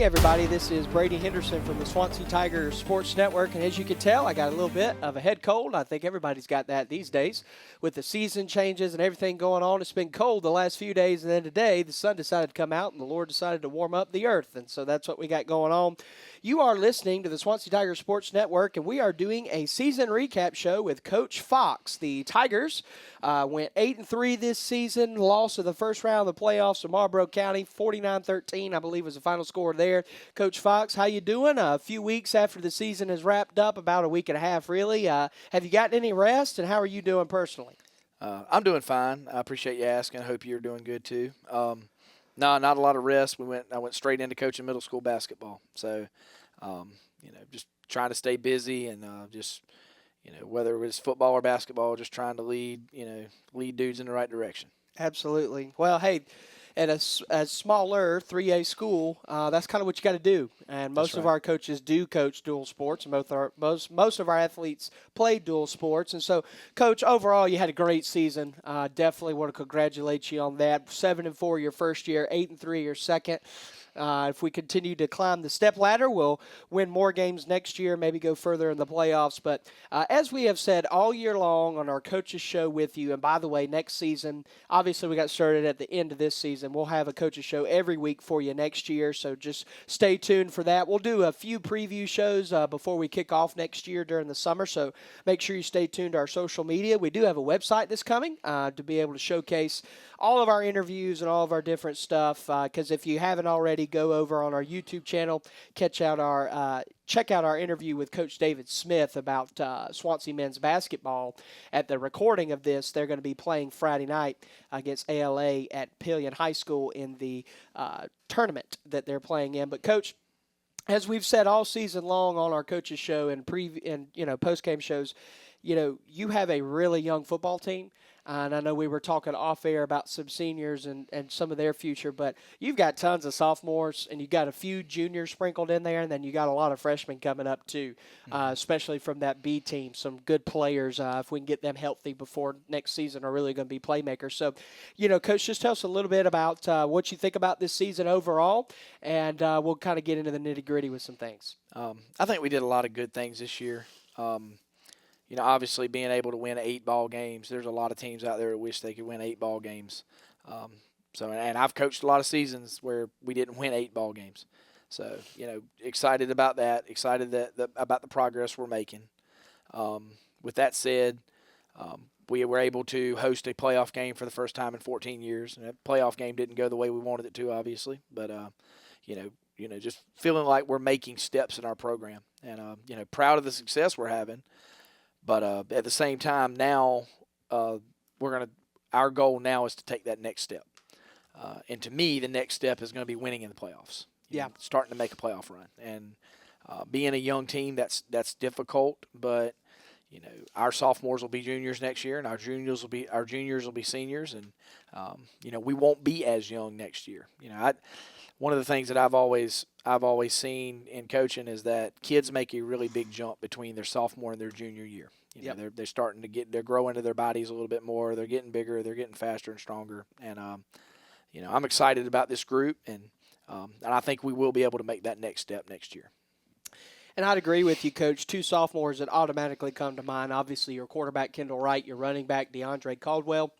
everybody. This is Brady Henderson from the Swansea Tigers Sports Network. And as you can tell, I got a little bit of a head cold. I think everybody's got that these days. With the season changes and everything going on, it's been cold the last few days. And then today, the sun decided to come out and the Lord decided to warm up the earth. And so that's what we got going on. You are listening to the Swansea Tigers Sports Network, and we are doing a season recap show with Coach Fox. The Tigers went 8-3 this season, lost in the first round of the playoffs to Marlboro County, 49-13, I believe was the final score there. Coach Fox, how you doing? A few weeks after the season is wrapped up, about a week and a half really. Have you gotten any rest, and how are you doing personally? I'm doing fine. I appreciate you asking. I hope you're doing good too. No, not a lot of rest. I went straight into coaching middle school basketball. So, just trying to stay busy and whether it was football or basketball, just trying to lead dudes in the right direction. Absolutely. Well, hey, at a smaller 3A school, that's kind of what you got to do. And most of our coaches do coach dual sports, and most of our athletes play dual sports. And so, Coach, overall, you had a great season. Definitely want to congratulate you on that. 7-4 your first year, 8-3 your second. If we continue to climb the step ladder, we'll win more games next year, maybe go further in the playoffs. But as we have said all year long on our coaches show with you, and by the way, next season, obviously we got started at the end of this season. We'll have a coaches show every week for you next year, so just stay tuned for that. We'll do a few preview shows before we kick off next year during the summer, so make sure you stay tuned to our social media. We do have a website that's coming to be able to showcase all of our interviews and all of our different stuff, because if you haven't already, go over on our YouTube channel, check out our interview with Coach David Smith about Swansea men's basketball. At the recording of this, they're going to be playing Friday night against ALA at Pillion High School in the tournament that they're playing in. But Coach, as we've said all season long on our coaches show and post-game shows, you have a really young football team. And I know we were talking off air about some seniors and some of their future, but you've got tons of sophomores and you've got a few juniors sprinkled in there, and then you got a lot of freshmen coming up too, especially from that B team. Some good players, if we can get them healthy before next season, are really going to be playmakers. So, Coach, just tell us a little bit about what you think about this season overall, and we'll kind of get into the nitty-gritty with some things. I think we did a lot of good things this year. Obviously being able to win 8 ball games, there's a lot of teams out there that wish they could win 8 ball games. And I've coached a lot of seasons where we didn't win 8 ball games. So, excited about that, about the progress we're making. With that said, we were able to host a playoff game for the first time in 14 years. And that playoff game didn't go the way we wanted it to, obviously. But, just feeling like we're making steps in our program. And, proud of the success we're having. But at the same time, now our goal now is to take that next step. And to me, the next step is going to be winning in the playoffs. Starting to make a playoff run. And being a young team, that's difficult. But our sophomores will be juniors next year, and our juniors will be seniors, and we won't be as young next year. One of the things that I've always seen in coaching is that kids make a really big jump between their sophomore and their junior year. They're starting to they're growing into their bodies a little bit more. They're getting bigger. They're getting faster and stronger. And I'm excited about this group, and I think we will be able to make that next step next year. And I'd agree with you, Coach. 2 sophomores that automatically come to mind. Obviously, your quarterback, Kendall Wright, your running back, DeAndre Caldwell.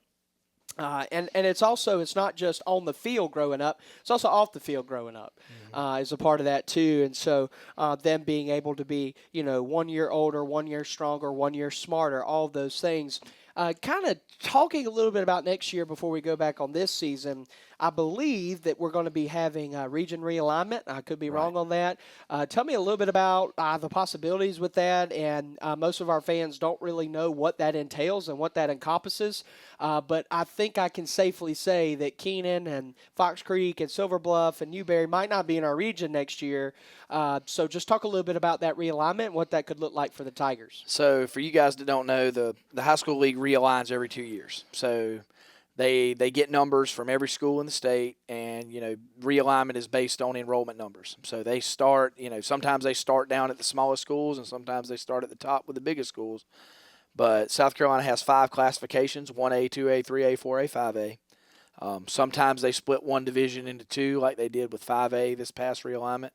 And it's not just on the field growing up, it's also off the field growing up is a part of that too. And so them being able to be, 1 year older, 1 year stronger, 1 year smarter, all of those things. Kind of talking a little bit about next year before we go back on this season, I believe that we're going to be having region realignment. I could be wrong on that. Tell me a little bit about the possibilities with that. And most of our fans don't really know what that entails and what that encompasses. But I think I can safely say that Keenan and Fox Creek and Silver Bluff and Newberry might not be in our region next year. So just talk a little bit about that realignment and what that could look like for the Tigers. So for you guys that don't know, the high school league realigns every 2 years. So they get numbers from every school in the state, and, realignment is based on enrollment numbers. So they start, sometimes they start down at the smallest schools, and sometimes they start at the top with the biggest schools. But South Carolina has 5 classifications, 1A, 2A, 3A, 4A, 5A. Sometimes they split one division into two, like they did with 5A this past realignment.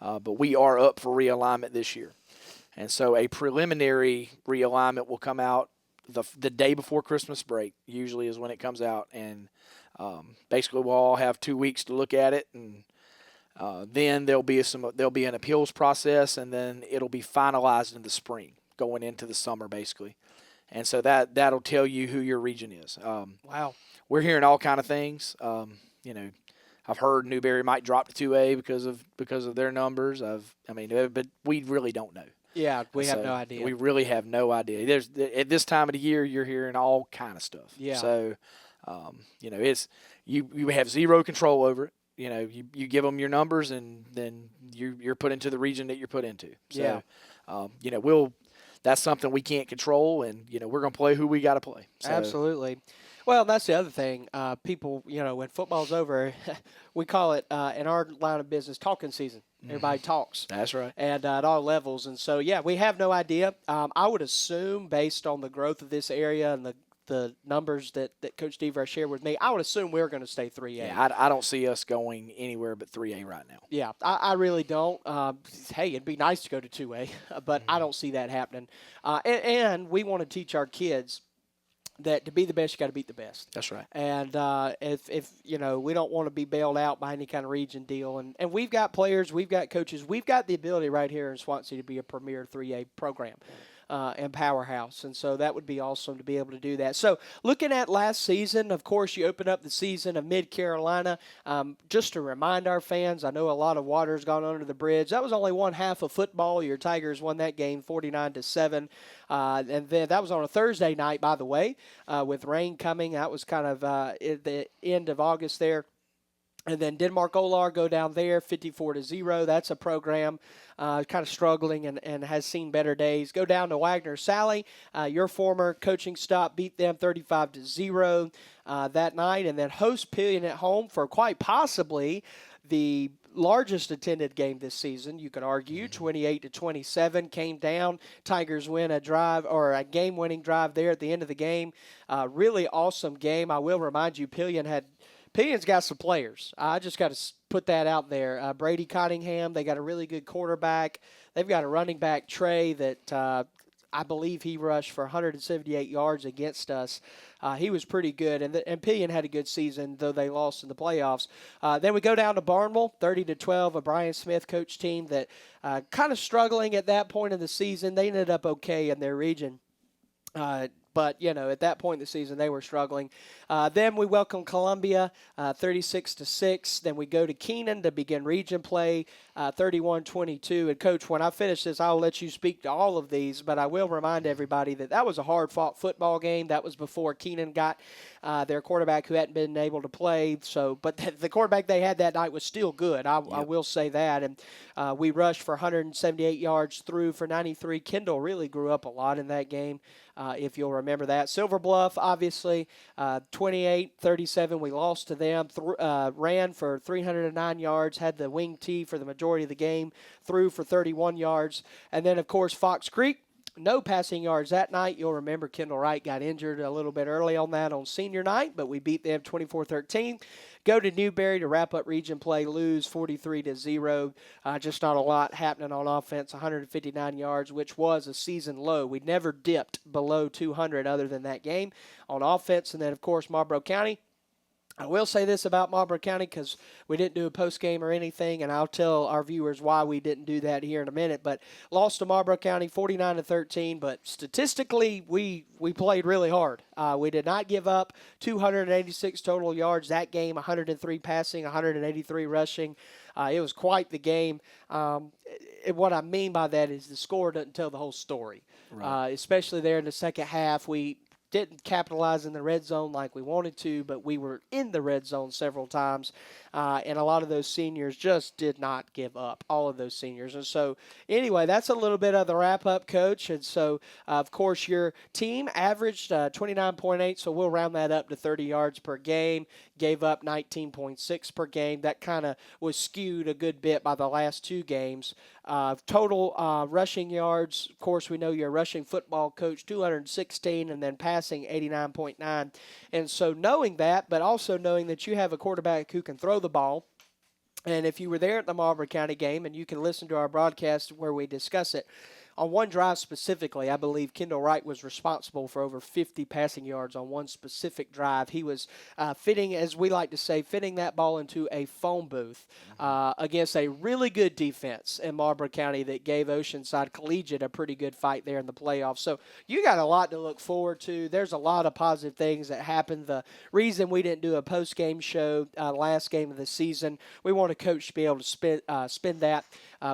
But we are up for realignment this year. And so a preliminary realignment will come out the day before Christmas break, usually is when it comes out. And basically we'll all have 2 weeks to look at it. And then there'll be an appeals process, and then it'll be finalized in the spring, going into the summer basically. And so that'll tell you who your region is. Wow. We're hearing all kind of things. I've heard Newberry might drop to 2A because of their numbers. But we really don't know. Yeah, we have no idea. We really have no idea. At this time of the year, you're hearing all kind of stuff. Yeah. So, it's you have zero control over it. You give them your numbers, and then you're put into the region that you're put into. So, yeah. That's something we can't control, and we're gonna play who we got to play. So, Absolutely. Well, that's the other thing. People, when football's over, we call it in our line of business talking season. Everybody talks. That's right. And at all levels. And so, yeah, we have no idea. I would assume, based on the growth of this area and the numbers that Coach Dever shared with me, I would assume we're going to stay 3A. Yeah, I don't see us going anywhere but 3A right now. Yeah, I really don't. Hey, it'd be nice to go to 2A, but I don't see that happening. And we want to teach our kids that to be the best, you got to beat the best. That's right. And if we don't want to be bailed out by any kind of region deal. And we've got players, we've got coaches, we've got the ability right here in Swansea to be a premier 3A program and powerhouse. And so that would be awesome to be able to do that. So looking at last season, of course, you open up the season of Mid-Carolina. Just to remind our fans, I know a lot of water's gone under the bridge. That was only one half of football. Your Tigers won that game 49-7. And then that was on a Thursday night, by the way, with rain coming. That was kind of at the end of August there. And then Denmark Olar go down there 54-0. That's a program kind of struggling and has seen better days. Go down to Wagner Sally. Your former coaching stop beat them 35-0 that night. And then host Pillion at home for quite possibly the largest attended game this season, you could argue. 28-27 came down. Tigers win a drive or a game-winning drive there at the end of the game. Really awesome game. I will remind you, Pillion's got some players. I just got to put that out there. Brady Cottingham, they got a really good quarterback. They've got a running back, Trey, that I believe he rushed for 178 yards against us. He was pretty good, and Pillion had a good season, though they lost in the playoffs. Then we go down to Barnwell, 30-12, a Brian Smith coach team that kind of struggling at that point in the season. They ended up okay in their region. But, at that point in the season, they were struggling. Then we welcome Columbia, 36-6. Then we go to Keenan to begin region play, 31-22. And, Coach, when I finish this, I'll let you speak to all of these. But I will remind everybody that was a hard-fought football game. That was before Keenan got their quarterback who hadn't been able to play. But the quarterback they had that night was still good. I will say that. And we rushed for 178 yards, through for 93. Kendall really grew up a lot in that game. If you'll remember that. Silver Bluff, obviously, 28-37. We lost to them. Ran for 309 yards, had the wing tee for the majority of the game, threw for 31 yards. And then, of course, Fox Creek, no passing yards that night. You'll remember Kendall Wright got injured a little bit early on that on senior night, but we beat them 24-13. Go to Newberry to wrap up region play, lose 43-0. Just not a lot happening on offense, 159 yards, which was a season low. We never dipped below 200 other than that game on offense. And then, of course, Marlboro County. I will say this about Marlboro County because we didn't do a post-game or anything, and I'll tell our viewers why we didn't do that here in a minute. But lost to Marlboro County 49-13, but statistically we played really hard. We did not give up 286 total yards that game, 103 passing, 183 rushing. It was quite the game. What I mean by that is the score doesn't tell the whole story, right. Especially there in the second half. We didn't capitalize in the red zone like we wanted to, but we were in the red zone several times, and a lot of those seniors just did not give up, all of those seniors. And so, anyway, that's a little bit of the wrap-up, Coach. And so, of course, your team averaged 29.8, so we'll round that up to 30 yards per game. gave up 19.6 per game. That kind of was skewed a good bit by the last 2 games. Total rushing yards, of course, we know you're a rushing football coach, 216, and then passing 89.9. And so knowing that, but also knowing that you have a quarterback who can throw the ball, and if you were there at the Marlboro County game, and you can listen to our broadcast where we discuss it, on one drive specifically, I believe Kendall Wright was responsible for over 50 passing yards on one specific drive. He was fitting, as we like to say, fitting that ball into a phone booth against a really good defense in Marlboro County that gave Oceanside Collegiate a pretty good fight there in the playoffs. So you got a lot to look forward to. There's a lot of positive things that happened. The reason we didn't do a post-game show last game of the season, we want a coach to be able to spend that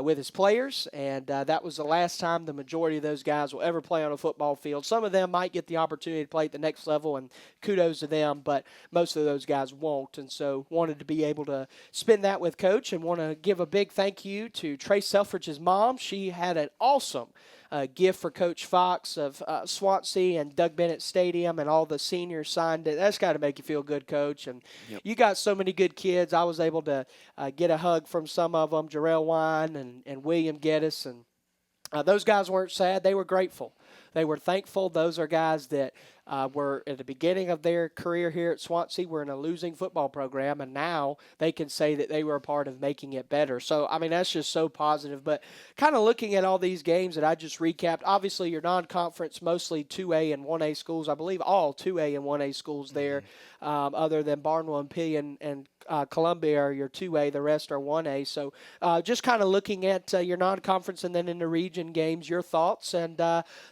with his players, and that was the last time the majority of those guys will ever play on a football field. Some of them might get the opportunity to play at the next level, and kudos to them, but most of those guys won't, and so wanted to be able to spend that with Coach, and want to give a big thank you to Trace Selfridge's mom. She had an awesome gift for Coach Fox of Swansea and Doug Bennett Stadium, and all the seniors signed it. That's got to make you feel good, Coach. And you got so many good kids. I was able to get a hug from some of them, Jarrell Wine and William Geddes, and those guys weren't sad. They were grateful. They were thankful. Those are guys that were at the beginning of their career here at Swansea, were in a losing football program, and now they can say that they were a part of making it better. So, I mean, that's just so positive. But kind of looking at all these games that I just recapped, obviously your non-conference, mostly 2A and 1A schools. I believe all 2A and 1A schools there, other than Barnwell and Pillion and Columbia are your 2A. The rest are 1A. So just kind of looking at your non-conference and then in the region games, your thoughts and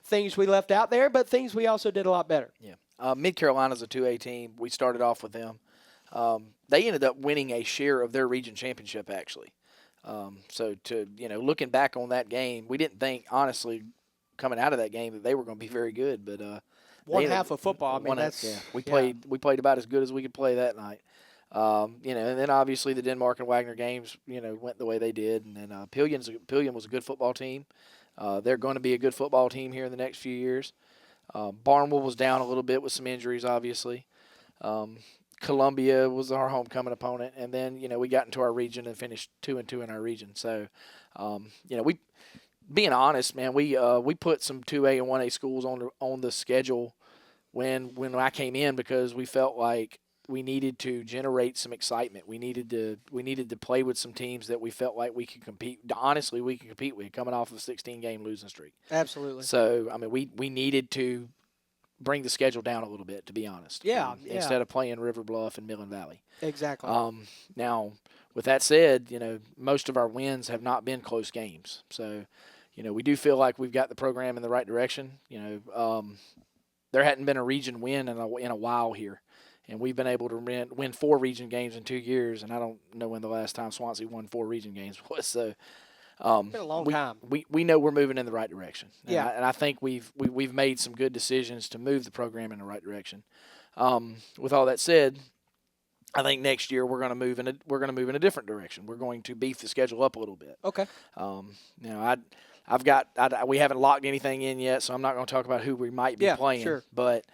things we left out there, but things we also did a lot better. Yeah. Mid-Carolina's a 2A team. We started off with them. They ended up winning a share of their region championship, actually. So, looking back on that game, we didn't think, honestly, coming out of that game that they were going to be very good. But one half of football, I mean, that's we played about as good as we could play that night. And then obviously the Denmark and Wagner games, went the way they did. And then Pillion was a good football team. They're going to be a good football team here in the next few years. Barnwell was down a little bit with some injuries, obviously. Columbia was our homecoming opponent, and then we got into our region and finished 2-2 in our region. So, we, being honest, man, we put some 2A and 1A schools on the schedule when I came in because we felt like we needed to generate some excitement. We needed to play with some teams that we felt like we could compete. Honestly, we could compete with coming off of a 16-game losing streak. Absolutely. So, I mean, we needed to bring the schedule down a little bit, to be honest. Yeah. Instead of playing River Bluff and Midland Valley. Exactly. Now, with that said, most of our wins have not been close games. So, we do feel like we've got the program in the right direction. There hadn't been a region win in a while here. And we've been able to win 4 region games in 2 years, and I don't know when the last time Swansea won 4 region games was. So, it's been a long time. We know we're moving in the right direction. Yeah, and I think we've made some good decisions to move the program in the right direction. With all that said, I think next year we're going to move in a different direction. We're going to beef the schedule up a little bit. Okay. We haven't locked anything in yet, so I'm not going to talk about who we might be playing. Sure. But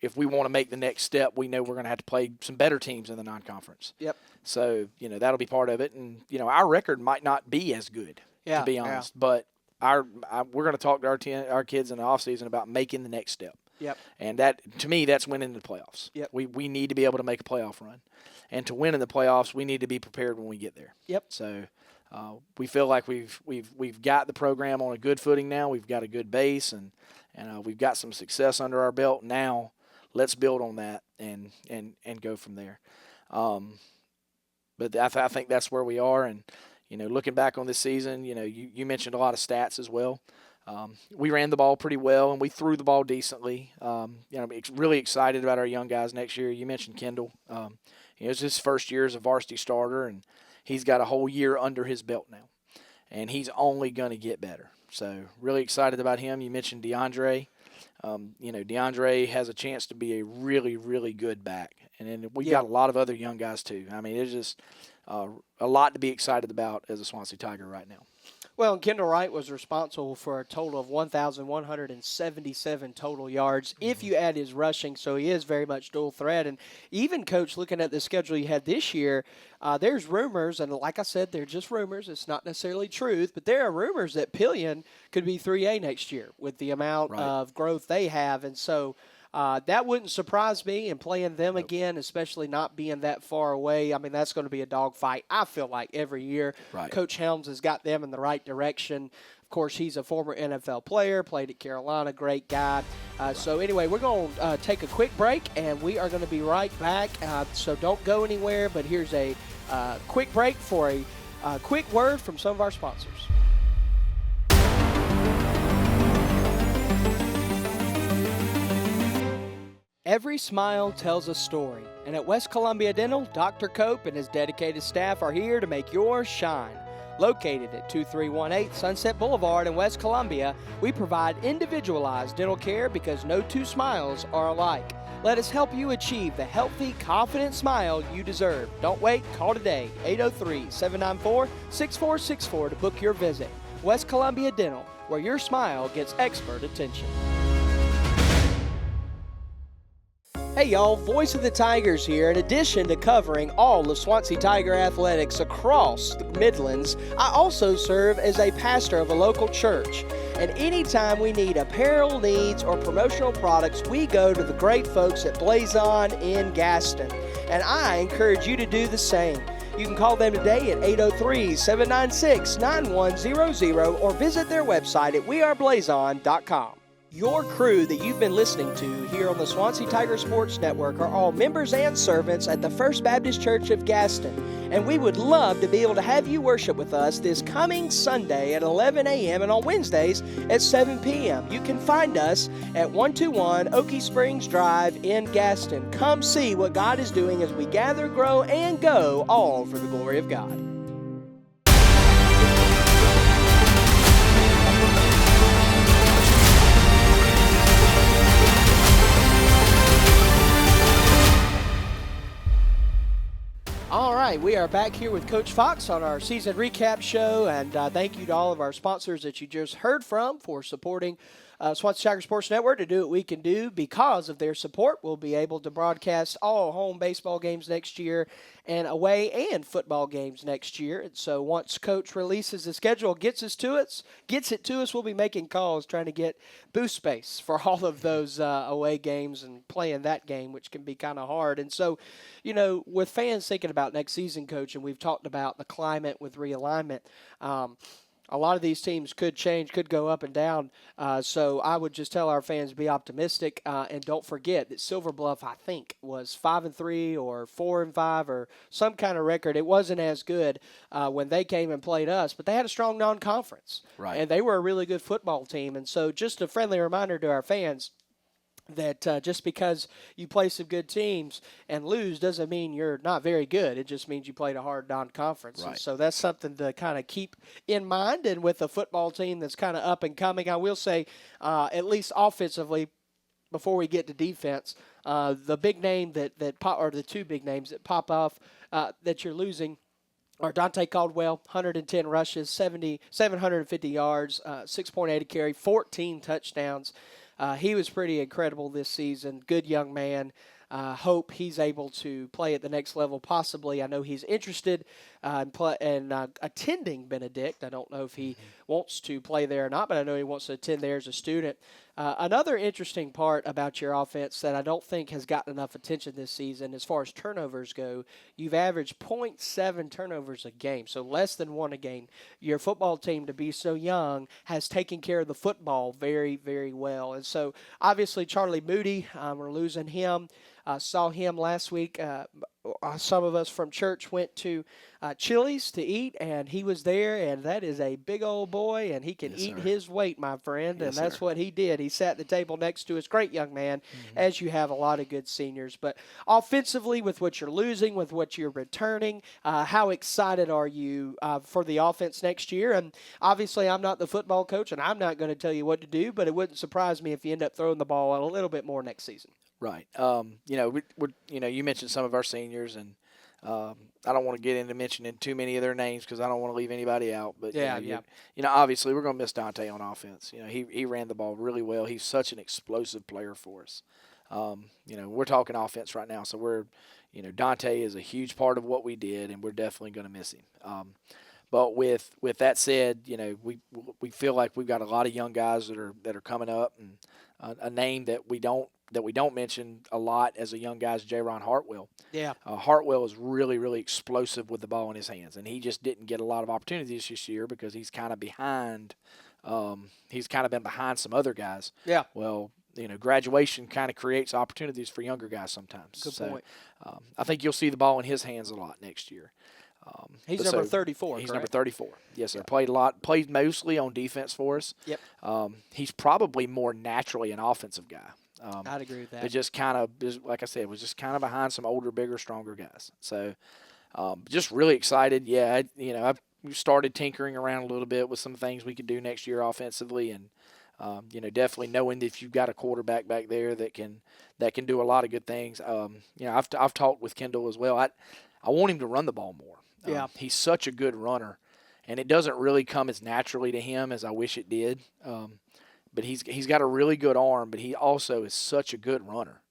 if we want to make the next step, we know we're going to have to play some better teams in the non-conference. Yep. So, that'll be part of it. And, our record might not be as good, to be honest. But we're going to talk to our kids in the offseason about making the next step. Yep. And that, to me, that's winning the playoffs. Yep. We need to be able to make a playoff run. And to win in the playoffs, we need to be prepared when we get there. Yep. So we feel like we've got the program on a good footing now. We've got a good base, and we've got some success under our belt. Now let's build on that and go from there. But I think that's where we are. And, looking back on this season, you mentioned a lot of stats as well. We ran the ball pretty well, and we threw the ball decently. Really excited about our young guys next year. You mentioned Kendall. It's his first year as a varsity starter, and he's got a whole year under his belt now. And he's only going to get better. So really excited about him. You mentioned DeAndre. DeAndre has a chance to be a really, really good back. And then we've got a lot of other young guys too. I mean, it's just a lot to be excited about as a Swansea Tiger right now. Well, Kendall Wright was responsible for a total of 1,177 total yards if you add his rushing, so he is very much dual threat. And even, Coach, looking at the schedule you had this year, there's rumors, and like I said, they're just rumors. It's not necessarily truth, but there are rumors that Pillion could be 3A next year with the amount of growth they have. And so that wouldn't surprise me, and playing them again, especially not being that far away. I mean, that's going to be a dogfight, I feel like, every year. Right. Coach Helms has got them in the right direction. Of course, he's a former NFL player, played at Carolina, great guy. So anyway, we're going to take a quick break, and we are going to be right back. So don't go anywhere, but here's a quick break for a quick word from some of our sponsors. Every smile tells a story, and at West Columbia Dental, Dr. Cope and his dedicated staff are here to make yours shine. Located at 2318 Sunset Boulevard in West Columbia, we provide individualized dental care because no two smiles are alike. Let us help you achieve the healthy, confident smile you deserve. Don't wait, call today, 803-794-6464 to book your visit. West Columbia Dental, where your smile gets expert attention. Hey y'all, Voice of the Tigers here. In addition to covering all of Swansea Tiger athletics across the Midlands, I also serve as a pastor of a local church. And anytime we need apparel needs or promotional products, we go to the great folks at Blazon in Gaston. And I encourage you to do the same. You can call them today at 803-796-9100 or visit their website at weareblazon.com. Your crew that you've been listening to here on the Swansea Tiger Sports Network are all members and servants at the First Baptist Church of Gaston, and we would love to be able to have you worship with us this coming Sunday at 11 a.m. and on Wednesdays at 7 p.m. You can find us at 121 Okie Springs Drive in Gaston. Come see what God is doing as we gather, grow, and go, all for the glory of God. All right, we are back here with Coach Fox on our season recap show, and thank you to all of our sponsors that you just heard from for supporting Swansea Tiger Sports Network to do what we can do. Because of their support, we'll be able to broadcast all home baseball games next year and away and football games next year. And so once Coach releases the schedule, gets it to us, we'll be making calls trying to get booth space for all of those away games and playing that game, which can be kind of hard. And so, you know, with fans thinking about next season, Coach, and we've talked about the climate with realignment, a lot of these teams could change, could go up and down. So I would just tell our fans be optimistic, and don't forget that Silver Bluff, I think, was 5-3 or 4-5 or some kind of record. It wasn't as good when they came and played us, but they had a strong non-conference, right? And they were a really good football team. And so, just a friendly reminder to our fans that just because you play some good teams and lose doesn't mean you're not very good. It just means you played a hard non-conference. Right. And so that's something to kind of keep in mind. And with a football team that's kind of up and coming, I will say, at least offensively, before we get to defense, the big name or the two big names that pop off that you're losing are Dante Caldwell, 110 rushes, 750 yards, 6.8 carry, 14 touchdowns. He was pretty incredible this season. Good young man. Hope he's able to play at the next level possibly. I know he's interested in attending Benedict. I don't know if he wants to play there or not, but I know he wants to attend there as a student. Another interesting part about your offense that I don't think has gotten enough attention this season as far as turnovers go, you've averaged 0.7 turnovers a game, so less than one a game. Your football team, to be so young, has taken care of the football very, very well. And so, obviously, Charlie Moody, we're losing him. Saw him last week. Some of us from church went to Chili's to eat, and he was there, and that is a big old boy, and he can eat his weight, my friend, and that's what he did. He sat at the table next to us. Great young man, as you have a lot of good seniors. But offensively, with what you're losing, with what you're returning, how excited are you for the offense next year? And obviously, I'm not the football coach, and I'm not going to tell you what to do, but it wouldn't surprise me if you end up throwing the ball a little bit more next season. Right. You know, you mentioned some of our seniors, and I don't want to get into mentioning too many of their names because I don't want to leave anybody out. But Yeah, you know, obviously we're going to miss Dante on offense. You know, he ran the ball really well. He's such an explosive player for us. You know, we're talking offense right now, so Dante is a huge part of what we did, and we're definitely going to miss him. But with that said, you know, we feel like we've got a lot of young guys that are coming up, and a name that we don't mention a lot as a young guy is J-Ron Hartwell. Yeah. Hartwell is really, really explosive with the ball in his hands, and he just didn't get a lot of opportunities this year because he's kind of behind. He's kind of been behind some other guys. Yeah. Well, you know, graduation kind of creates opportunities for younger guys sometimes. Good point. I think you'll see the ball in his hands a lot next year. He's number 34. He's correct? number 34. Yes, sir. Played mostly on defense for us. Yep. He's probably more naturally an offensive guy. I'd agree with that. But just kind of, like I said, was just kind of behind some older, bigger, stronger guys. So, just really excited. Yeah, I've started tinkering around a little bit with some things we could do next year offensively, and definitely knowing that if you've got a quarterback back there that can do a lot of good things. I've talked with Kendall as well. I want him to run the ball more. Yeah. He's such a good runner, and it doesn't really come as naturally to him as I wish it did. But he's got a really good arm, but he also is such a good runner.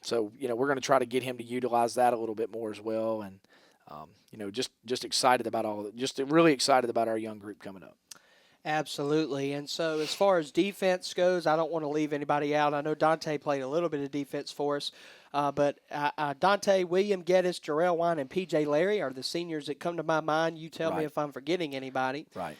So we're going to try to get him to utilize that a little bit more as well, and just excited about all of it. Just really excited about our young group coming up. Absolutely. And so as far as defense goes, I don't want to leave anybody out. I know Dante played a little bit of defense for us. But Dante, William Geddes, Jarrell Wine, and P.J. Larry are the seniors that come to my mind. You tell me if I'm forgetting anybody. Right.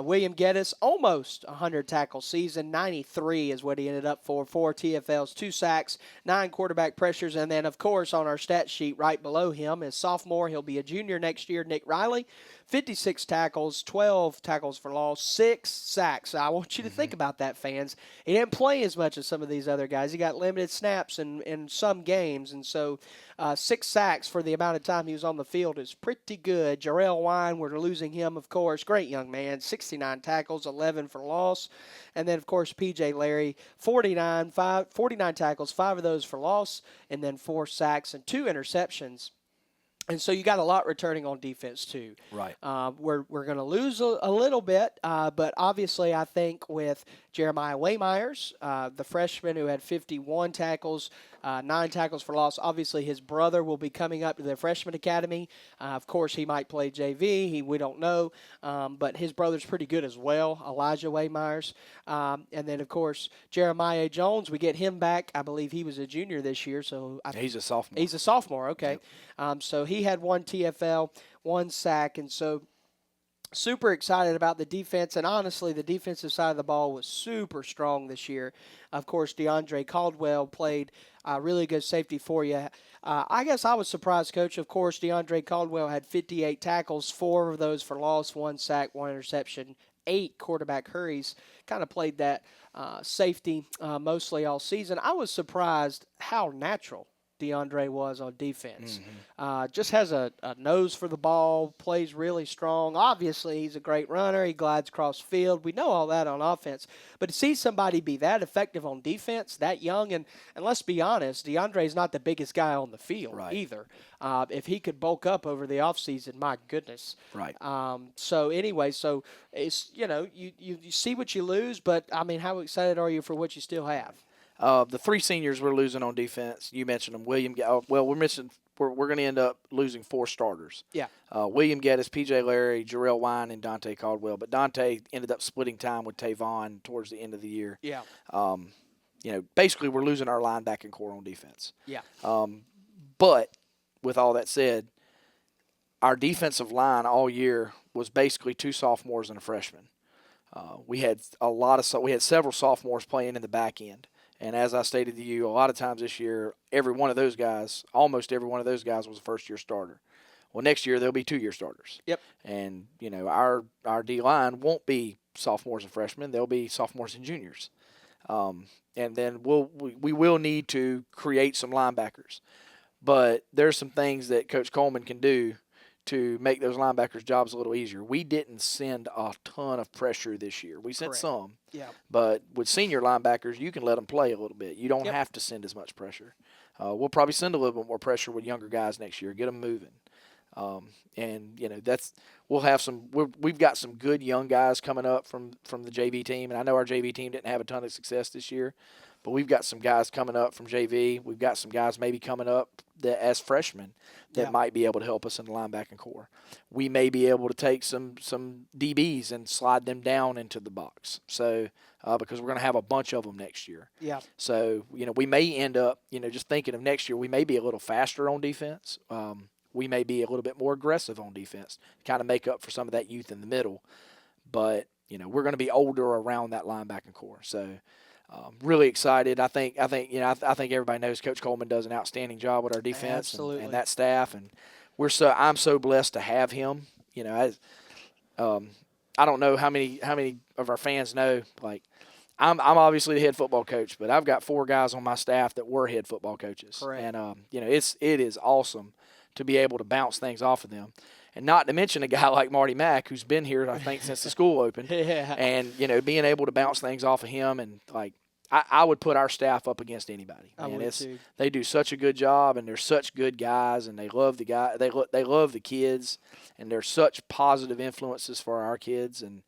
William Geddes, almost 100 tackle season. 93 is what he ended up for. 4 TFLs, 2 sacks, 9 quarterback pressures. And then, of course, on our stat sheet right below him is sophomore. He'll be a junior next year, Nick Riley. 56 tackles, 12 tackles for loss, 6 sacks. I want you to think about that, fans. He didn't play as much as some of these other guys. He got limited snaps in some games, and so 6 sacks for the amount of time he was on the field is pretty good. Jarrell Wine, we're losing him, of course. Great young man, 69 tackles, 11 for loss. And then, of course, P.J. Larry, 49 tackles, 5 of those for loss, and then 4 sacks and 2 interceptions. And so you got a lot returning on defense too. Right. We're going to lose a little bit, but obviously I think with Jeremiah Waymyers, the freshman who had 51 tackles, 9 tackles for loss. Obviously his brother will be coming up to the freshman academy. Of course he might play JV. We don't know, but his brother's pretty good as well, Elijah Waymyers. And then of course Jeremiah Jones, we get him back. I believe he was a junior this year, so he's a sophomore. He's a sophomore. Okay. Yep. So he had 1 TFL, 1 sack, and so super excited about the defense. And honestly, the defensive side of the ball was super strong this year. Of course, DeAndre Caldwell played really good safety for you. I guess I was surprised, Coach. Of course, DeAndre Caldwell had 58 tackles, 4 of those for loss, 1 sack, 1 interception, 8 quarterback hurries. Kind of played that safety mostly all season. I was surprised how natural DeAndre was on defense. Just has a nose for the ball, plays really strong. Obviously, he's a great runner. He glides across field. We know all that on offense. But to see somebody be that effective on defense, that young, and let's be honest, DeAndre's not the biggest guy on the field either. If he could bulk up over the offseason, my goodness. Right. So anyway, it's, you see what you lose, but, I mean, how excited are you for what you still have? The 3 seniors we're losing on defense, you mentioned them. We're going to end up losing 4 starters. Yeah. William Geddes, P.J. Larry, Jarrell Wine, and Dante Caldwell. But Dante ended up splitting time with Tavon towards the end of the year. Yeah. Basically we're losing our linebacking core on defense. Yeah. But with all that said, our defensive line all year was basically 2 sophomores and a freshman. We had several sophomores playing in the back end. And as I stated to you, a lot of times this year, almost every one of those guys was a first-year starter. Well, next year, they'll be 2-year starters. Yep. And, our D-line won't be sophomores and freshmen. They'll be sophomores and juniors. And then we will need to create some linebackers. But there's some things that Coach Coleman can do to make those linebackers' jobs a little easier. We didn't send a ton of pressure this year. We sent some. Yeah. But with senior linebackers, you can let them play a little bit. You don't have to send as much pressure. we'll probably send a little bit more pressure with younger guys next year, get them moving. And we'll have we've got some good young guys coming up from the JV team, and I know our JV team didn't have a ton of success this year, but we've got some guys coming up from JV. We've got some guys maybe coming up as freshmen that might be able to help us in the linebacking core. We may be able to take some DBs and slide them down into the box. So because we're going to have a bunch of them next year. Yeah. So we may end up just thinking of next year, we may be a little faster on defense. We may be a little bit more aggressive on defense, kind of make up for some of that youth in the middle. But, we're going to be older around that linebacking core. So, really excited. I think everybody knows Coach Coleman does an outstanding job with our defense and that staff. And I'm so blessed to have him. I don't know how many of our fans know, like, I'm obviously the head football coach, but I've got 4 guys on my staff that were head football coaches. Correct. And, it is awesome to be able to bounce things off of them. And not to mention a guy like Marty Mack, who's been here, I think, since the school opened. Yeah. And, being able to bounce things off of him. And, like, I would put our staff up against anybody. I would too. They do such a good job, and they're such good guys, and they love the guy. They love the kids, and they're such positive influences for our kids. And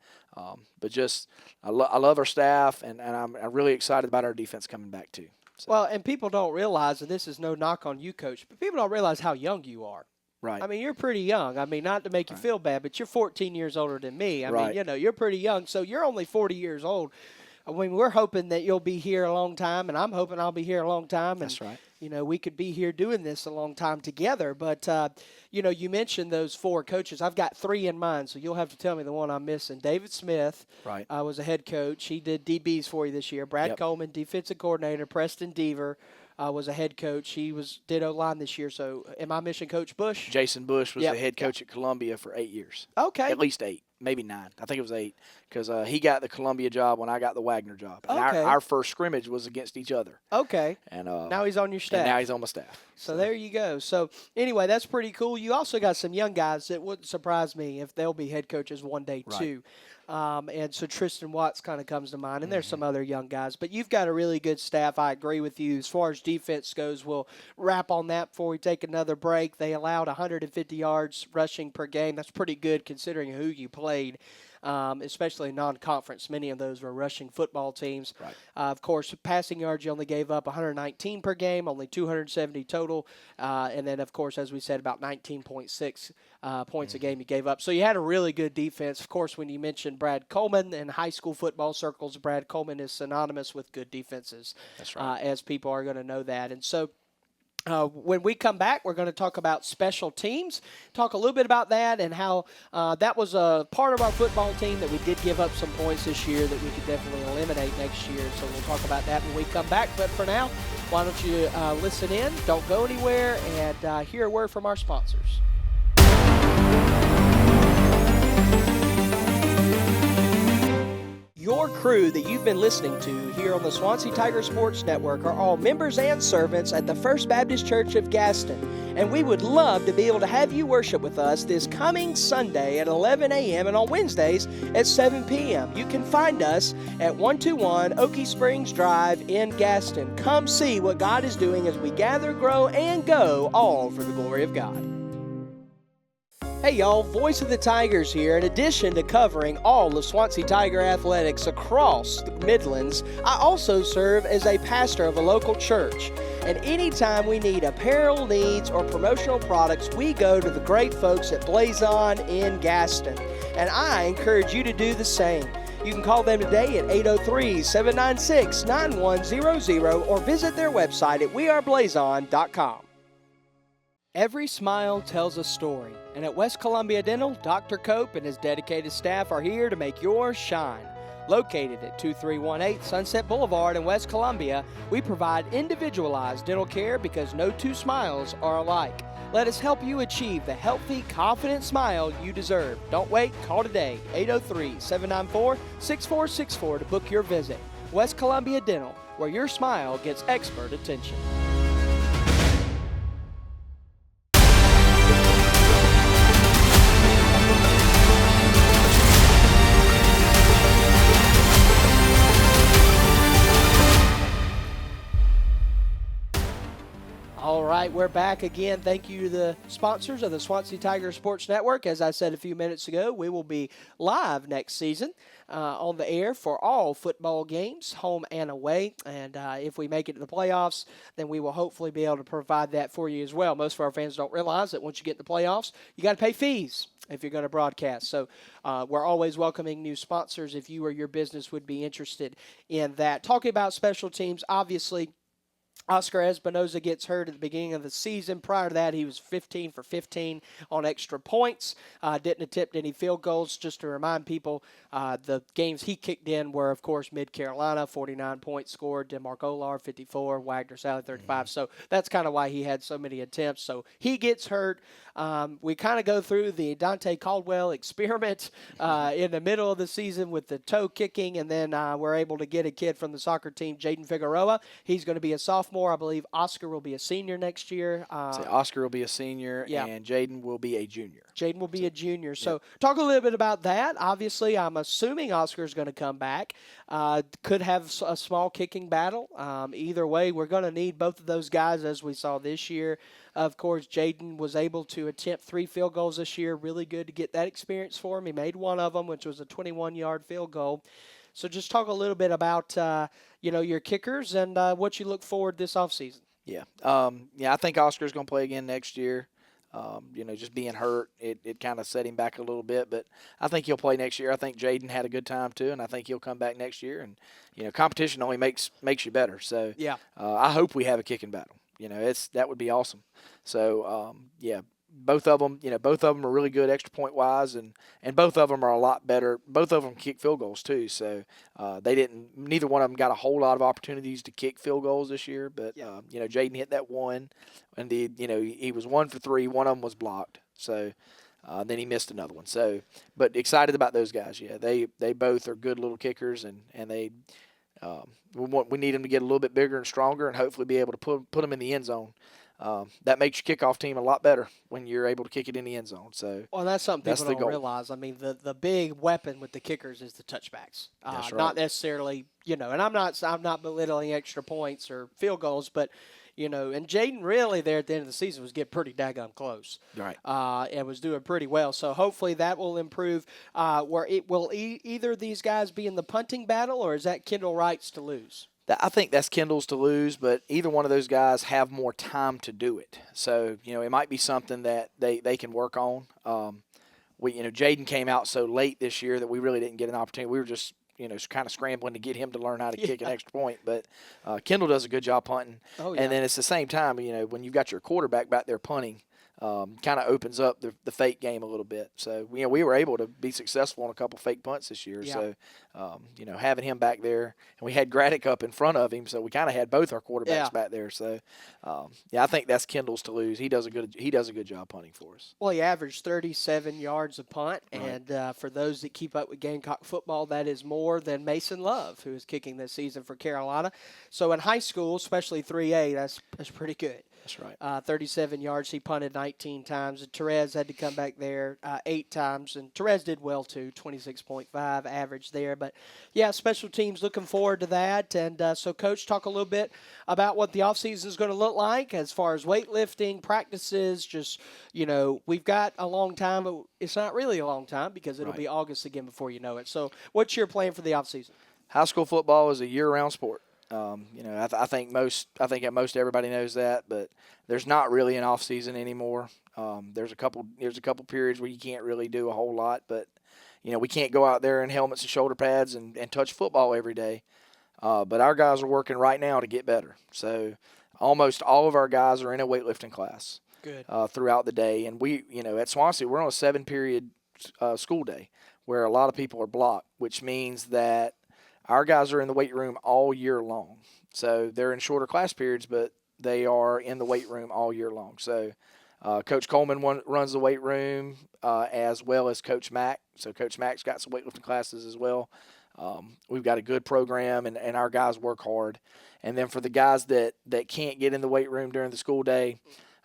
but just I love our staff, and I'm really excited about our defense coming back too. So. Well, and people don't realize, and this is no knock on you, Coach, but people don't realize how young you are. Right. I mean, you're pretty young. I mean, not to make you feel bad, but you're 14 years older than me. I mean, you're pretty young. So you're only 40 years old. I mean, we're hoping that you'll be here a long time, and I'm hoping I'll be here a long time. And, that's right. We could be here doing this a long time together. But, you mentioned those 4 coaches. I've got 3 in mind, so you'll have to tell me the one I'm missing. David Smith was a head coach. He did DBs for you this year. Brad Coleman, defensive coordinator. Preston Deaver was a head coach. He did O-line this year. So am I missing Coach Bush? Jason Bush was the head coach at Columbia for 8 years. Okay. At least 8. Maybe 9. I think it was 8 because he got the Columbia job when I got the Wagner job. And our first scrimmage was against each other. Okay. And now he's on your staff. And now he's on my staff. So there you go. So anyway, that's pretty cool. You also got some young guys that wouldn't surprise me if they'll be head coaches one day too. And so Tristan Watts kind of comes to mind, and there's some other young guys. But you've got a really good staff. I agree with you. As far as defense goes, we'll wrap on that before we take another break. They allowed 150 yards rushing per game. That's pretty good considering who you played. Especially non-conference. Many of those were rushing football teams. Right. Of course, passing yards, you only gave up 119 per game, only 270 total. And then, of course, as we said, about 19.6 points a game you gave up. So you had a really good defense. Of course, when you mentioned Brad Coleman in high school football circles, Brad Coleman is synonymous with good defenses. That's right. As people are going to know that. And so when we come back, we're going to talk about special teams, talk a little bit about that and how that was a part of our football team that we did give up some points this year that we could definitely eliminate next year. So we'll talk about that when we come back. But for now, why don't you listen in, don't go anywhere, and hear a word from our sponsors. Your crew that you've been listening to here on the Swansea Tiger Sports Network are all members and servants at the First Baptist Church of Gaston, and we would love to be able to have you worship with us this coming Sunday at 11 a.m. and on Wednesdays at 7 p.m. You can find us at 121 Okie Springs Drive in Gaston. Come see what God is doing as we gather, grow, and go, all for the glory of God. Hey y'all, Voice of the Tigers here. In addition to covering all of Swansea Tiger athletics across the Midlands, I also serve as a pastor of a local church. And anytime we need apparel needs or promotional products, we go to the great folks at Blazon in Gaston. And I encourage you to do the same. You can call them today at 803-796-9100 or visit their website at weareblazon.com. Every smile tells a story, and at West Columbia Dental, Dr. Cope and his dedicated staff are here to make yours shine. Located at 2318 Sunset Boulevard in West Columbia, we provide individualized dental care because no two smiles are alike. Let us help you achieve the healthy, confident smile you deserve. Don't wait, call today, 803-794-6464 to book your visit. West Columbia Dental, where your smile gets expert attention. right, we're back again. Thank you to the sponsors of the Swansea Tiger Sports Network. As I said a few minutes ago, we will be live next season on the air for all football games, home and away. And if we make it to the playoffs, then we will hopefully be able to provide that for you as well. Most of our fans don't realize that once you get in the playoffs, you got to pay fees if you're going to broadcast. So we're always welcoming new sponsors if you or your business would be interested in that. Talking about special teams, obviously, Oscar Espinoza gets hurt at the beginning of the season. Prior to that, he was 15 for 15 on extra points. Didn't attempt any field goals. Just to remind people, the games he kicked in were, of course, Mid-Carolina, 49 points scored. Denmark Olar, 54. Wagner Sally, 35. So that's kind of why he had so many attempts. So he gets hurt. We kind of go through the Dante Caldwell experiment in the middle of the season with the toe kicking, and then we're able to get a kid from the soccer team, Jaden Figueroa. He's going to be a sophomore. I believe Oscar will be a senior next year. Oscar will be a senior, and Jaden will be a junior. Jaden will be a junior. So talk a little bit about that. Obviously, I'm assuming Oscar is going to come back. Could have a small kicking battle. Either way, we're going to need both of those guys, as we saw this year. Of course, Jaden was able to attempt 3 field goals this year. Really good to get that experience for him. He made one of them, which was a 21-yard field goal. So just talk a little bit about your kickers and what you look forward this offseason. Yeah. I think Oscar's going to play again next year. Just being hurt, it kind of set him back a little bit, but I think he'll play next year. I think Jaden had a good time too, and I think he'll come back next year. And competition only makes you better. So I hope we have a kicking battle. That would be awesome. So both of them are really good extra point wise, and both of them are a lot better. Both of them kick field goals too. So neither one of them got a whole lot of opportunities to kick field goals this year. But Jaden hit that one, and he was 1 for 3. One of them was blocked. So then he missed another one. So, but excited about those guys. Yeah, they both are good little kickers, and they. We need them to get a little bit bigger and stronger, and hopefully be able to put them in the end zone. That makes your kickoff team a lot better when you're able to kick it in the end zone. So, well, that's something people don't realize. I mean, the big weapon with the kickers is the touchbacks. That's right. Not necessarily, and I'm not belittling extra points or field goals, but and Jaden really there at the end of the season was getting pretty daggone close. Right. And was doing pretty well. So hopefully that will improve. Will either of these guys be in the punting battle, or is that Kendall Wright's to lose? I think that's Kendall's to lose, but either one of those guys have more time to do it. So, it might be something that they can work on. Jaden came out so late this year that we really didn't get an opportunity. We were just kind of scrambling to get him to learn how to kick an extra point. But Kendall does a good job punting. Oh, yeah. And then it's the same time, when you've got your quarterback back there punting, kind of opens up the fake game a little bit. So, we were able to be successful on a couple fake punts this year. Yeah. So, having him back there, and we had Graddick up in front of him, so we kind of had both our quarterbacks back there. So, I think that's Kendall's to lose. He does a good job punting for us. Well, he averaged 37 yards a punt, Right. and for those that keep up with Gamecock football, that is more than Mason Love, who is kicking this season for Carolina. So in high school, especially 3A, that's pretty good. That's right. 37 yards. He punted 19 times. And Therese had to come back there 8 times. And Therese did well, too, 26.5 average there. But, special teams, looking forward to that. And so, Coach, talk a little bit about what the offseason is going to look like as far as weightlifting, practices. Just, we've got a long time. But it's not really a long time because it'll be August again before you know it. So what's your plan for the offseason? High school football is a year-round sport. I think most everybody knows that, but there's not really an off season anymore. There's a couple periods where you can't really do a whole lot, but we can't go out there in helmets and shoulder pads and touch football every day. But our guys are working right now to get better. So almost all of our guys are in a weightlifting class. Good. Throughout the day, and we at Swansea we're on a 7-period school day where a lot of people are blocked, which means that our guys are in the weight room all year long. So they're in shorter class periods, but they are in the weight room all year long. So Coach Coleman runs the weight room as well as Coach Mack. So Coach Mack's got some weightlifting classes as well. We've got a good program, and our guys work hard. And then for the guys that can't get in the weight room during the school day,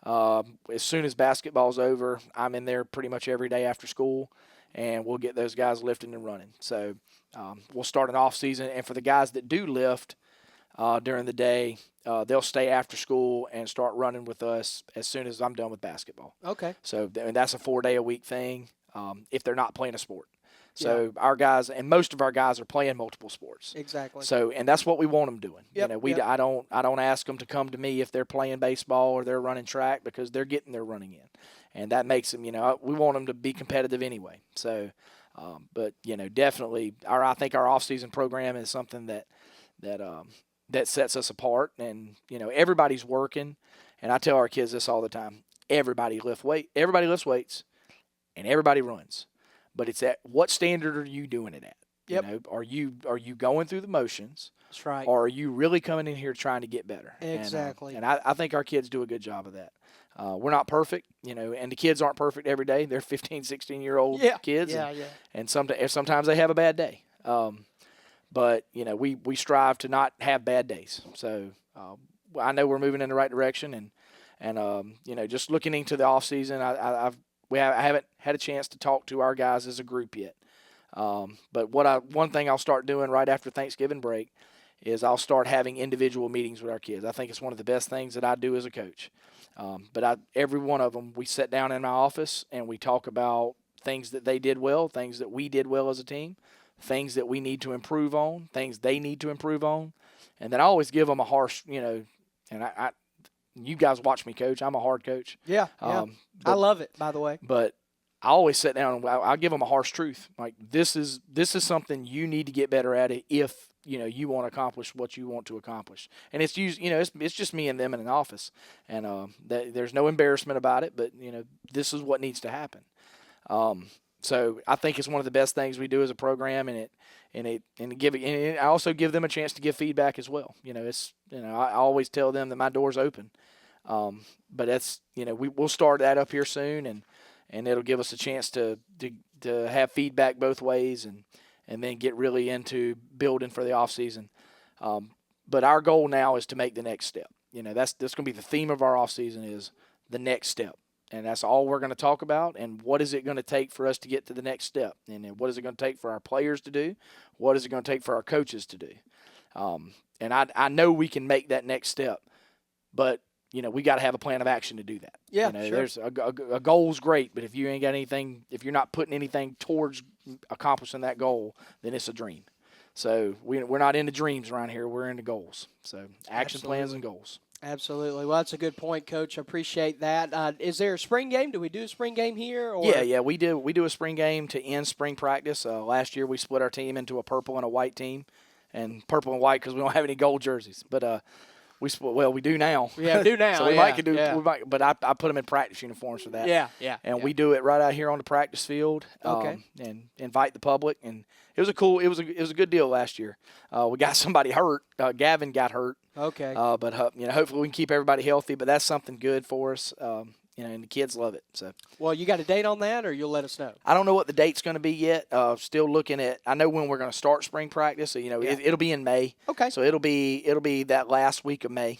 as soon as basketball's over, I'm in there pretty much every day after school, and we'll get those guys lifting and running. So we'll start an off season, and for the guys that do lift, during the day. They'll stay after school and start running with us as soon as I'm done with basketball. Okay. So and that's a 4-day-a-week thing if they're not playing a sport. So our guys, and most of our guys are playing multiple sports. Exactly. So, and that's what we want them doing. Yep, I don't ask them to come to me if they're playing baseball or they're running track, because they're getting their running in, and that makes them. We want them to be competitive anyway. So, but definitely I think our off-season program is something that sets us apart, and everybody's working, and I tell our kids this all the time: everybody lifts weights, and everybody runs. But it's at what standard are you doing it at? Yep. Are you going through the motions? That's right. Or are you really coming in here trying to get better? Exactly. And I think our kids do a good job of that. We're not perfect, and the kids aren't perfect every day. They're 15, 16-year-old kids. And sometimes they have a bad day. But we strive to not have bad days. So I know we're moving in the right direction, and just looking into the off season, I haven't had a chance to talk to our guys as a group yet. But one thing I'll start doing right after Thanksgiving break is I'll start having individual meetings with our kids. I think it's one of the best things that I do as a coach. But every one of them, we sit down in my office and we talk about things that they did well, things that we did well as a team, things that we need to improve on, things they need to improve on. And then I always give them a harsh, and you guys watch me coach. I'm a hard coach. Yeah. I love it, by the way. But I always sit down and I'll give them a harsh truth. Like, this is something you need to get better at it if you want to accomplish what you want to accomplish. And it's it's just me and them in an office, and there's no embarrassment about it. But this is what needs to happen. So I think it's one of the best things we do as a program, and I also give them a chance to give feedback as well. I always tell them that my door's open. But that's we'll start that up here soon, and it'll give us a chance to have feedback both ways, and then get really into building for the off season. But our goal now is to make the next step. That's going to be the theme of our off season, is the next step. And that's all we're going to talk about. And what is it going to take for us to get to the next step? And then what is it going to take for our players to do? What is it going to take for our coaches to do? And I know we can make that next step, but we got to have a plan of action to do that. Yeah, sure. There's a goal's great, but if you ain't got anything, if you're not putting anything towards accomplishing that goal, then it's a dream. So we're not into dreams around here. We're into goals. So action plans and goals. Absolutely. Well, that's a good point, Coach. I appreciate that. Is there a spring game? Do we do a spring game here? Or? Yeah, we do. We do a spring game to end spring practice. Last year we split our team into a purple and a white team, and purple and white because we don't have any gold jerseys. But we do now. Yeah, we do now. So we might could do. Yeah. But I put them in practice uniforms for that. Yeah. And we do it right out here on the practice field. Okay. And invite the public, and it was a good deal last year. We got somebody hurt. Gavin got hurt. Okay. But hopefully we can keep everybody healthy. But that's something good for us. And the kids love it. So. Well, you got a date on that, or you'll let us know? I don't know what the date's going to be yet. Still looking at. I know when we're going to start spring practice. So it'll be in May. Okay. So it'll be that last week of May.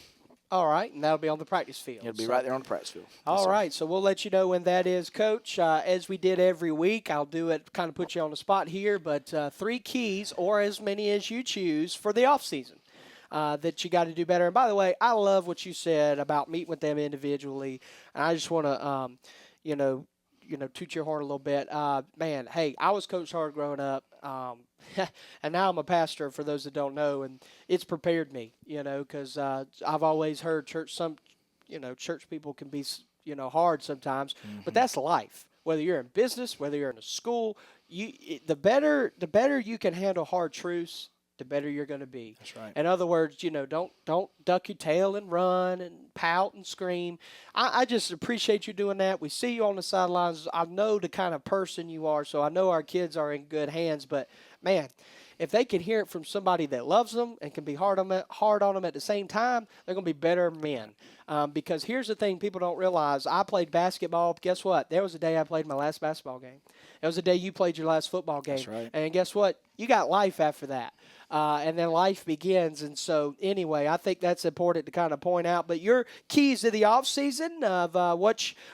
All right, and that'll be on the practice field. It'll be right there on the practice field. All right, so we'll let you know when that is, Coach. As we did every week, I'll do it, kind of put you on the spot here, but 3 keys, or as many as you choose, for the off season that you got to do better. And by the way, I love what you said about meeting with them individually. And I just want to, toot your horn a little bit. Man, hey, I was Coach Hard growing up. And now I'm a pastor, for those that don't know, and it's prepared me, because I've always heard church people can be, hard sometimes, but that's life. Whether you're in business, whether you're in a school, the better you can handle hard truths, the better you're going to be. That's right. In other words, don't duck your tail and run and pout and scream. I just appreciate you doing that. We see you on the sidelines. I know the kind of person you are, so I know our kids are in good hands. But, man, if they can hear it from somebody that loves them and can be hard on them at the same time, they're going to be better men. Because here's the thing people don't realize. I played basketball. Guess what? There was a day I played my last basketball game. There was a day you played your last football game. That's right. And guess what? You got life after that. And then life begins. And so, anyway, I think that's important to kind of point out. But your keys to the offseason of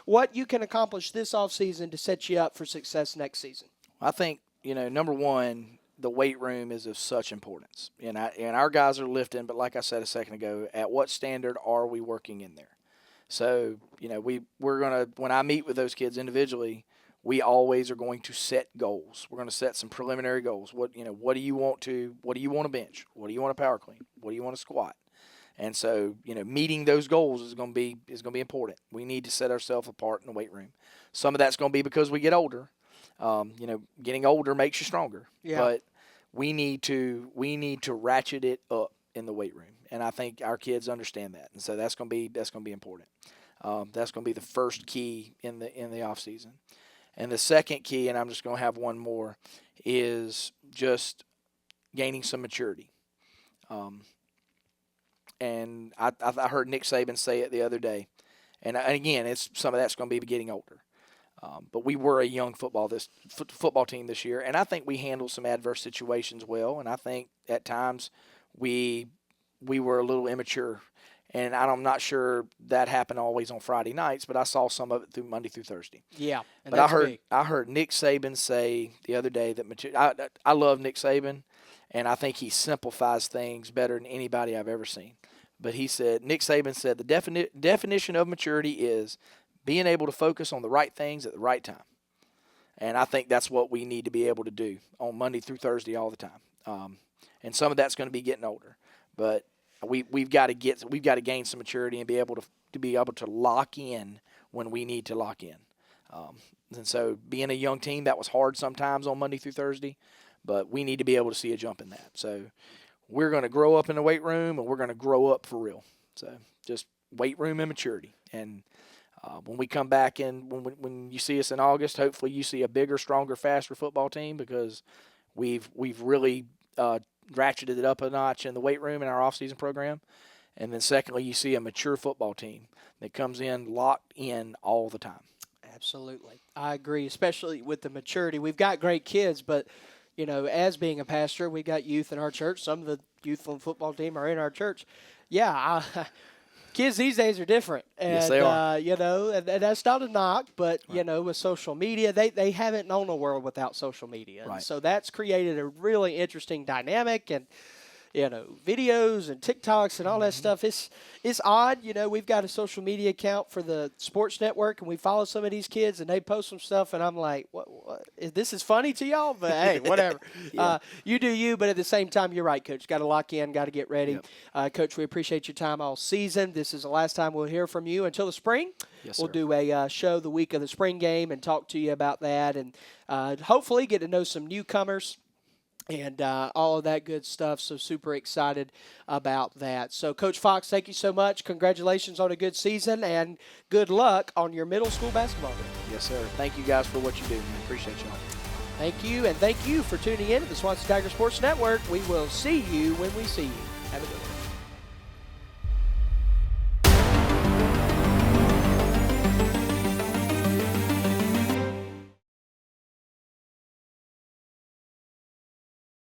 what you can accomplish this offseason to set you up for success next season. I think, number one, the weight room is of such importance. And our guys are lifting, but like I said a second ago, at what standard are we working in there? So, we're going to, when I meet with those kids individually, we always are going to set goals. We're going to set some preliminary goals. What do you want to bench? What do you want to power clean? What do you want to squat? And so, meeting those goals is going to be important. We need to set ourselves apart in the weight room. Some of that's going to be because we get older. Getting older makes you stronger. Yeah. But we need to ratchet it up in the weight room, and I think our kids understand that. And so that's going to be important. That's going to be the first key in the off season. And the second key, and I'm just going to have one more, is just gaining some maturity. And I heard Nick Saban say it the other day, and again, it's some of that's going to be getting older. But we were a young football team this year, and I think we handled some adverse situations well. And I think at times we were a little immature, and I'm not sure that happened always on Friday nights, but I saw some of it through Monday through Thursday. Yeah, and but I heard Nick Saban say the other day that I love Nick Saban, and I think he simplifies things better than anybody I've ever seen. But Nick Saban said the definition of maturity is being able to focus on the right things at the right time. And I think that's what we need to be able to do on Monday through Thursday all the time. And some of that's going to be getting older. But we've got to gain some maturity and be able to lock in when we need to lock in. And so being a young team, that was hard sometimes on Monday through Thursday, but we need to be able to see a jump in that. So we're going to grow up in the weight room, and we're going to grow up for real. So just weight room and maturity. And when we come back when you see us in August, hopefully you see a bigger, stronger, faster football team, because we've really ratcheted it up a notch in the weight room in our off-season program. And then secondly, you see a mature football team that comes in locked in all the time. Absolutely. I agree, especially with the maturity. We've got great kids, but, as being a pastor, we got youth in our church. Some of the youth on the football team are in our church. Yeah, kids these days are different. And, yes, they are. And that's not a knock, but, right. With social media, they haven't known a world without social media. Right. And so that's created a really interesting dynamic, and, videos and TikToks and all that stuff. It's odd. We've got a social media account for the sports network, and we follow some of these kids, and they post some stuff, and I'm like, what? This is funny to y'all? But, hey, whatever. Yeah. You do you, but at the same time, you're right, Coach. Got to lock in, got to get ready. Yep. Coach, we appreciate your time all season. This is the last time we'll hear from you until the spring. Yes, we'll sir. do a show the week of the spring game and talk to you about that, and hopefully get to know some newcomers and all of that good stuff. So super excited about that. So Coach Fox, thank you so much. Congratulations on a good season, and good luck on your middle school basketball game. Yes, sir. Thank you guys for what you do, man. Appreciate y'all. Thank you, and thank you for tuning in to the Swansea Tiger Sports Network. We will see you when we see you. Have a good one.